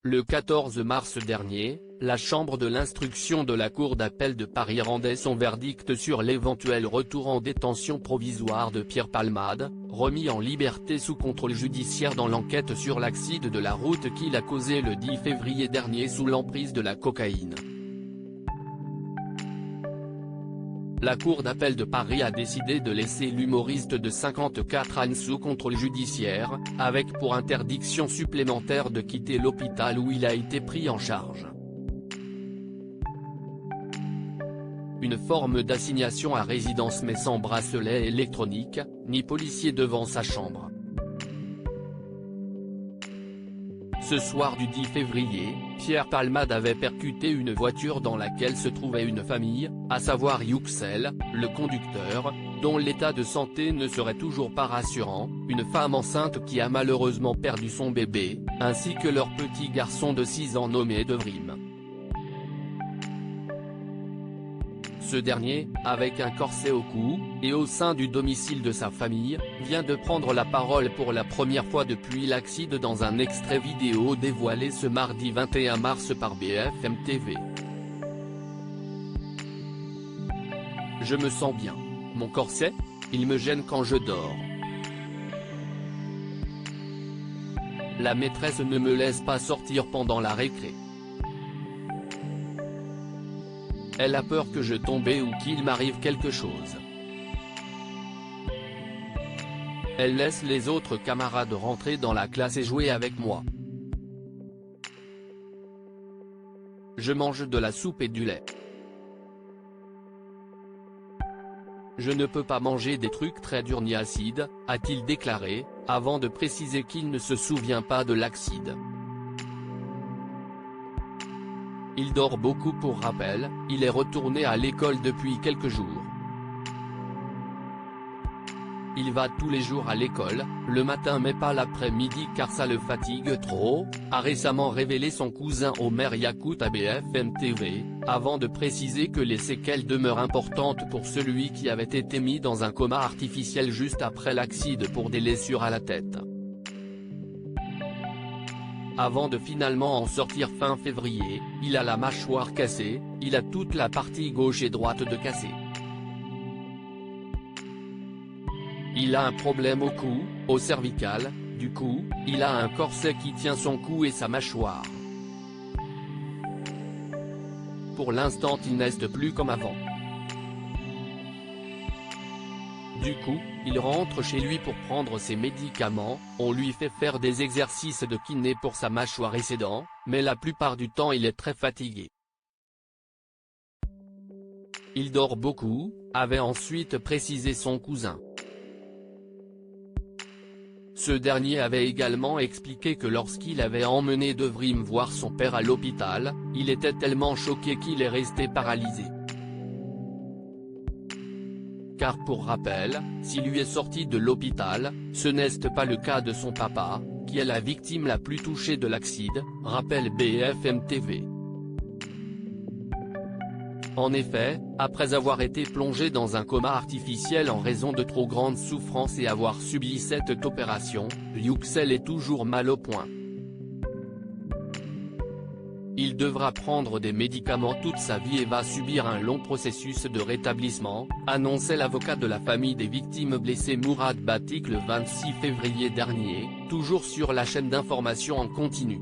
Le 14 mars dernier, la Chambre de l'instruction de la Cour d'appel de Paris rendait son verdict sur l'éventuel retour en détention provisoire de Pierre Palmade, remis en liberté sous contrôle judiciaire dans l'enquête sur l'accident de la route qu'il a causé le 10 février dernier sous l'emprise de la cocaïne. La Cour d'appel de Paris a décidé de laisser l'humoriste de 54 ans sous contrôle judiciaire, avec pour interdiction supplémentaire de quitter l'hôpital où il a été pris en charge. Une forme d'assignation à résidence mais sans bracelet électronique, ni policier devant sa chambre. Ce soir du 10 février, Pierre Palmade avait percuté une voiture dans laquelle se trouvait une famille, à savoir Yuxel, le conducteur, dont l'état de santé ne serait toujours pas rassurant, une femme enceinte qui a malheureusement perdu son bébé, ainsi que leur petit garçon de 6 ans nommé Devrim. Ce dernier, avec un corset au cou, et au sein du domicile de sa famille, vient de prendre la parole pour la première fois depuis l'accident dans un extrait vidéo dévoilé ce mardi 21 mars par BFM TV. Je me sens bien. Mon corset, il me gêne quand je dors. La maîtresse ne me laisse pas sortir pendant la récré. Elle a peur que je tombe ou qu'il m'arrive quelque chose. Elle laisse les autres camarades rentrer dans la classe et jouer avec moi. Je mange de la soupe et du lait. Je ne peux pas manger des trucs très durs ni acides, a-t-il déclaré, avant de préciser qu'il ne se souvient pas de l'accident. Il dort beaucoup pour rappel, il est retourné à l'école depuis quelques jours. Il va tous les jours à l'école, le matin mais pas l'après-midi car ça le fatigue trop, a récemment révélé son cousin Omer Yacout à BFM TV, avant de préciser que les séquelles demeurent importantes pour celui qui avait été mis dans un coma artificiel juste après l'accident pour des blessures à la tête. Avant de finalement en sortir fin février, il a la mâchoire cassée, il a toute la partie gauche et droite de cassée. Il a un problème au cou, au cervical, du coup, il a un corset qui tient son cou et sa mâchoire. Pour l'instant il n'est plus comme avant. Du coup, il rentre chez lui pour prendre ses médicaments, on lui fait faire des exercices de kiné pour sa mâchoire et ses dents, mais la plupart du temps il est très fatigué. Il dort beaucoup, avait ensuite précisé son cousin. Ce dernier avait également expliqué que lorsqu'il avait emmené Devrim voir son père à l'hôpital, il était tellement choqué qu'il est resté paralysé. Car pour rappel, s'il lui est sorti de l'hôpital, ce n'est pas le cas de son papa, qui est la victime la plus touchée de l'accident, rappelle BFM TV. En effet, après avoir été plongé dans un coma artificiel en raison de trop grandes souffrances et avoir subi cette opération, Yuxel est toujours mal au point. Il devra prendre des médicaments toute sa vie et va subir un long processus de rétablissement, annonçait l'avocat de la famille des victimes blessées Mourad Batik le 26 février dernier, toujours sur la chaîne d'information en continu.